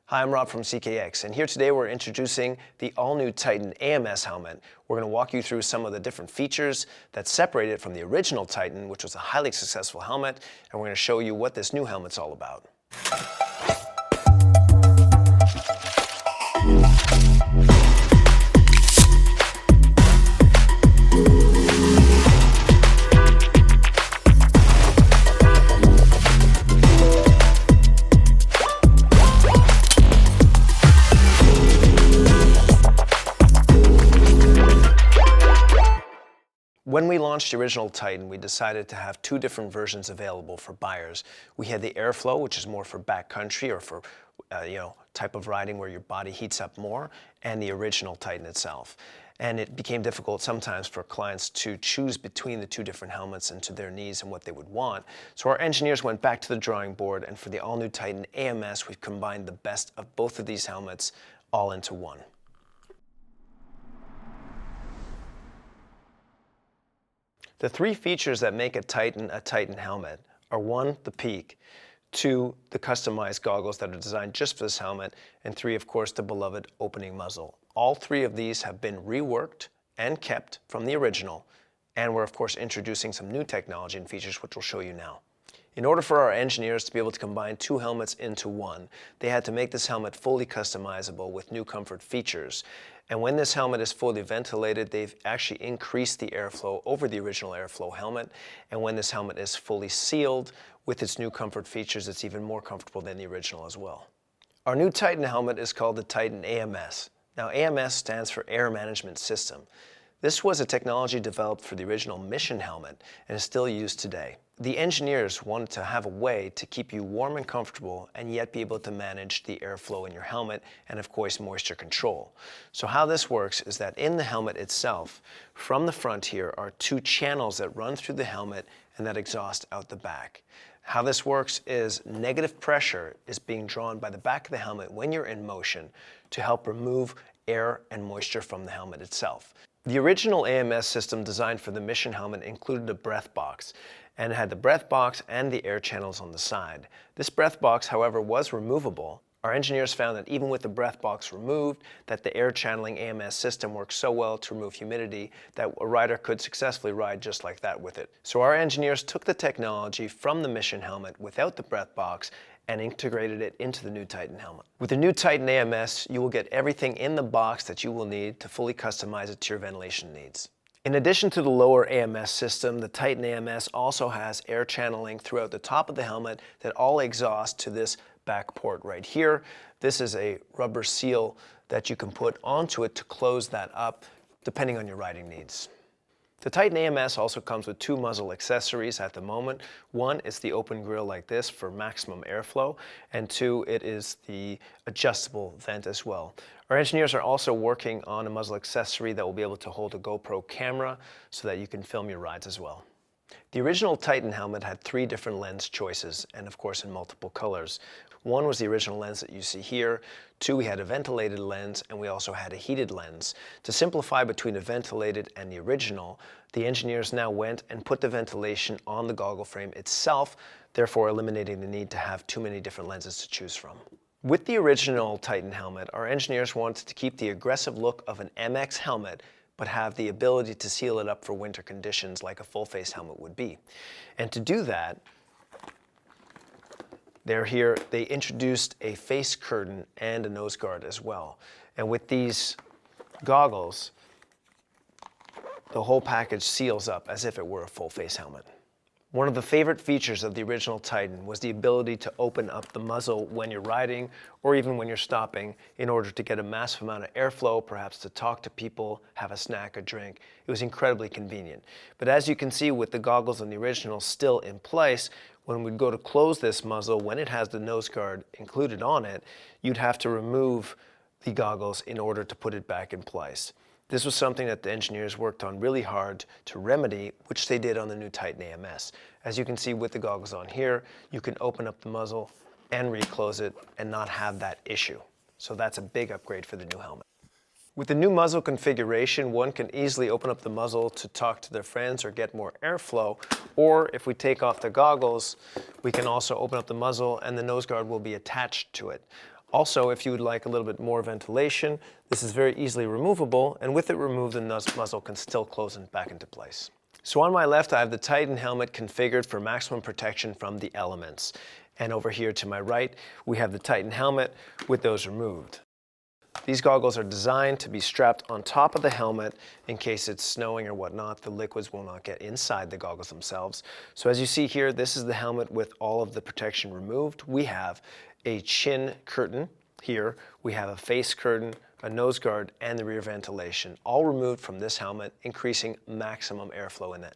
Hi, I'm Rob from CKX, and here today we're introducing the all-new Titan AMS helmet. We're going to walk you through some of the different features that separate it from the original Titan, which was a highly successful helmet, and we're going to show you what this new helmet's all about. When we launched the original Titan, we decided to have two different versions available for buyers. We had the Airflow, which is more for backcountry or for type of riding where your body heats up more, and the original Titan itself. And it became difficult sometimes for clients to choose between the two different helmets and to their needs and what they would want. So our engineers went back to the drawing board, and for the all-new Titan AMS, we've combined the best of both of these helmets all into one. The three features that make a Titan helmet are: one, the peak; two, the customized goggles that are designed just for this helmet; and three, of course, the beloved opening muzzle. All three of these have been reworked and kept from the original, and we're of course introducing some new technology and features which we'll show you now. In order for our engineers to be able to combine two helmets into one, they had to make this helmet fully customizable with new comfort features. And when this helmet is fully ventilated, they've actually increased the airflow over the original Airflow helmet. And when this helmet is fully sealed with its new comfort features, it's even more comfortable than the original as well. Our new Titan helmet is called the Titan AMS. Now, AMS stands for Air Management System. This was a technology developed for the original Mission helmet and is still used today. The engineers wanted to have a way to keep you warm and comfortable and yet be able to manage the airflow in your helmet and of course moisture control. So how this works is that in the helmet itself, from the front here are two channels that run through the helmet and that exhaust out the back. How this works is negative pressure is being drawn by the back of the helmet when you're in motion to help remove air and moisture from the helmet itself. The original AMS system designed for the Mission helmet included a breath box, and it had the breath box and the air channels on the side. This breath box, however, was removable. Our engineers found that even with the breath box removed, that the air channeling AMS system works so well to remove humidity that a rider could successfully ride just like that with it. So our engineers took the technology from the Mission helmet without the breath box and integrated it into the new Titan helmet. With the new Titan AMS, you will get everything in the box that you will need to fully customize it to your ventilation needs. In addition to the lower AMS system, the Titan AMS also has air channeling throughout the top of the helmet that all exhaust to this back port right here. This is a rubber seal that you can put onto it to close that up depending on your riding needs. The Titan AMS also comes with two muzzle accessories at the moment. One is the open grill like this for maximum airflow, and two, it is the adjustable vent as well. Our engineers are also working on a muzzle accessory that will be able to hold a GoPro camera so that you can film your rides as well. The original Titan helmet had three different lens choices, and of course in multiple colors. One was the original lens that you see here. Two, we had a ventilated lens, and we also had a heated lens. To simplify between a ventilated and the original, the engineers now went and put the ventilation on the goggle frame itself, therefore eliminating the need to have too many different lenses to choose from. With the original Titan helmet, our engineers wanted to keep the aggressive look of an MX helmet, but have the ability to seal it up for winter conditions like a full-face helmet would be. And to do that, they introduced a face curtain and a nose guard as well. And with these goggles, the whole package seals up as if it were a full-face helmet. One of the favorite features of the original Titan was the ability to open up the muzzle when you're riding or even when you're stopping in order to get a massive amount of airflow, perhaps to talk to people, have a snack, a drink. It was incredibly convenient. But as you can see with the goggles on the original still in place, when we'd go to close this muzzle, when it has the nose guard included on it, you'd have to remove the goggles in order to put it back in place. This was something that the engineers worked on really hard to remedy, which they did on the new Titan AMS. As you can see with the goggles on here, you can open up the muzzle and reclose it and not have that issue. So that's a big upgrade for the new helmet. With the new muzzle configuration, one can easily open up the muzzle to talk to their friends or get more airflow. Or if we take off the goggles, we can also open up the muzzle and the nose guard will be attached to it. Also, if you would like a little bit more ventilation, this is very easily removable, and with it removed, the muzzle can still close back into place. So on my left, I have the Titan helmet configured for maximum protection from the elements. And over here to my right, we have the Titan helmet with those removed. These goggles are designed to be strapped on top of the helmet in case it's snowing or whatnot. The liquids will not get inside the goggles themselves. So as you see here, this is the helmet with all of the protection removed. We have a chin curtain here. We have a face curtain, a nose guard, and the rear ventilation, all removed from this helmet, increasing maximum airflow in it.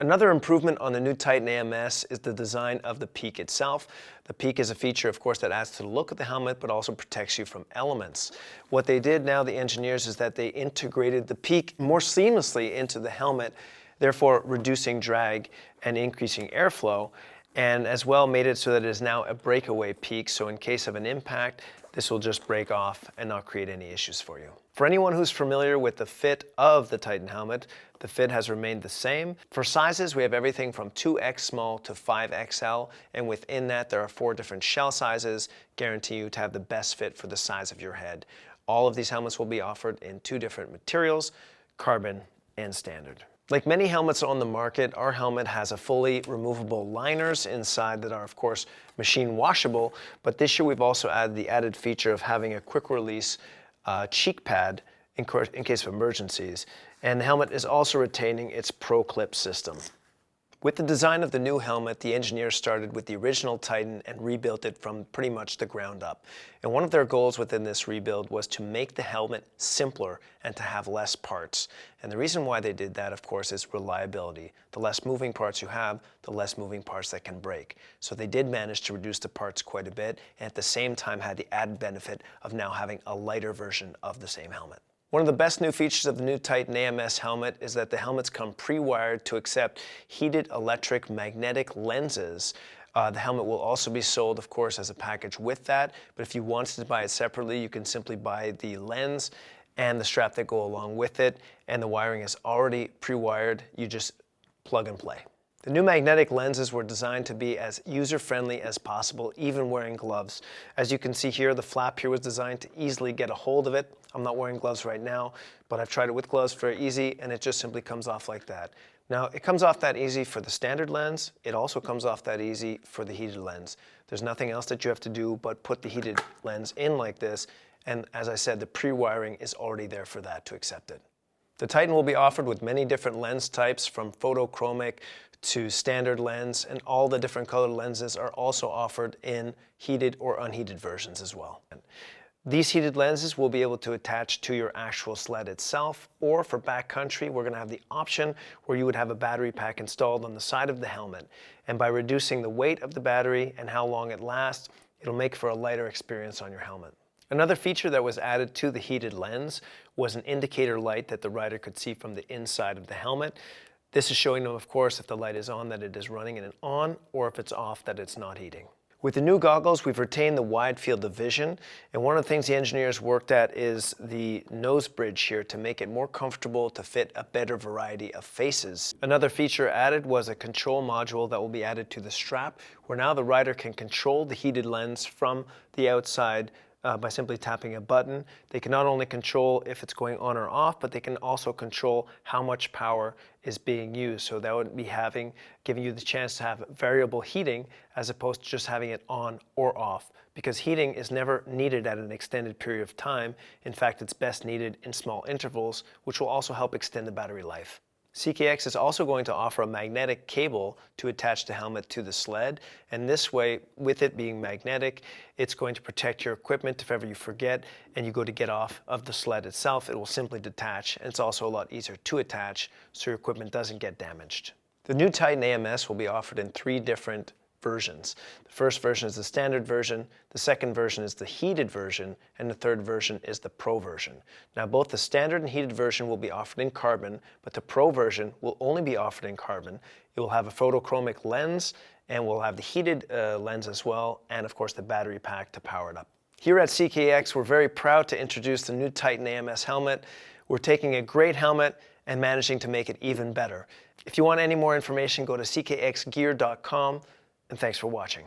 Another improvement on the new Titan AMS is the design of the peak itself. The peak is a feature, of course, that adds to the look of the helmet, but also protects you from elements. What they did now, the engineers, is that they integrated the peak more seamlessly into the helmet, therefore reducing drag and increasing airflow, and as well made it so that it is now a breakaway peak, so in case of an impact, this will just break off and not create any issues for you. For anyone who's familiar with the fit of the Titan helmet, the fit has remained the same. For sizes, we have everything from 2X small to 5XL, and within that there are 4 different shell sizes, guarantee you to have the best fit for the size of your head. All of these helmets will be offered in 2 different materials, carbon and standard. Like many helmets on the market, our helmet has a fully removable liners inside that are, of course, machine washable, but this year we've also added the added feature of having a quick release cheek pad in case of emergencies, and the helmet is also retaining its Pro Clip system. With the design of the new helmet, the engineers started with the original Titan and rebuilt it from pretty much the ground up. And one of their goals within this rebuild was to make the helmet simpler and to have less parts. And the reason why they did that, of course, is reliability. The less moving parts you have, the less moving parts that can break. So they did manage to reduce the parts quite a bit, and at the same time had the added benefit of now having a lighter version of the same helmet. One of the best new features of the new Titan AMS helmet is that the helmets come pre-wired to accept heated electric magnetic lenses. The helmet will also be sold, of course, as a package with that, but if you wanted to buy it separately, you can simply buy the lens and the strap that go along with it, and the wiring is already pre-wired. You just plug and play. The new magnetic lenses were designed to be as user-friendly as possible, even wearing gloves. As you can see here, the flap here was designed to easily get a hold of it. I'm not wearing gloves right now, but I've tried it with gloves, very easy, and it just simply comes off like that. Now, it comes off that easy for the standard lens. It also comes off that easy for the heated lens. There's nothing else that you have to do but put the heated lens in like this, and as I said, the pre-wiring is already there for that to accept it. The Titan will be offered with many different lens types, from photochromic to standard lens, and all the different colored lenses are also offered in heated or unheated versions as well. These heated lenses will be able to attach to your actual sled itself, or for backcountry, we're going to have the option where you would have a battery pack installed on the side of the helmet. And by reducing the weight of the battery and how long it lasts, it'll make for a lighter experience on your helmet. Another feature that was added to the heated lens was an indicator light that the rider could see from the inside of the helmet. This is showing them, of course, if the light is on, that it is running and on, or if it's off, that it's not heating. With the new goggles, we've retained the wide field of vision, and one of the things the engineers worked at is the nose bridge here to make it more comfortable to fit a better variety of faces. Another feature added was a control module that will be added to the strap, where now the rider can control the heated lens from the outside by simply tapping a button. They can not only control if it's going on or off, but they can also control how much power is being used. So that would be giving you the chance to have variable heating as opposed to just having it on or off, because heating is never needed at an extended period of time. In fact, it's best needed in small intervals, which will also help extend the battery life. CKX is also going to offer a magnetic cable to attach the helmet to the sled, and this way, with it being magnetic, it's going to protect your equipment if ever you forget and you go to get off of the sled itself. It will simply detach, and it's also a lot easier to attach so your equipment doesn't get damaged. The new Titan AMS will be offered in 3 different versions. The first version is the standard version, the second version is the heated version, and the third version is the Pro version. Now, both the standard and heated version will be offered in carbon, but the Pro version will only be offered in carbon. It will have a photochromic lens, and we'll have the heated lens as well, and of course the battery pack to power it up. Here at CKX, we're very proud to introduce the new Titan AMS helmet. We're taking a great helmet and managing to make it even better. If you want any more information, go to ckxgear.com. And thanks for watching.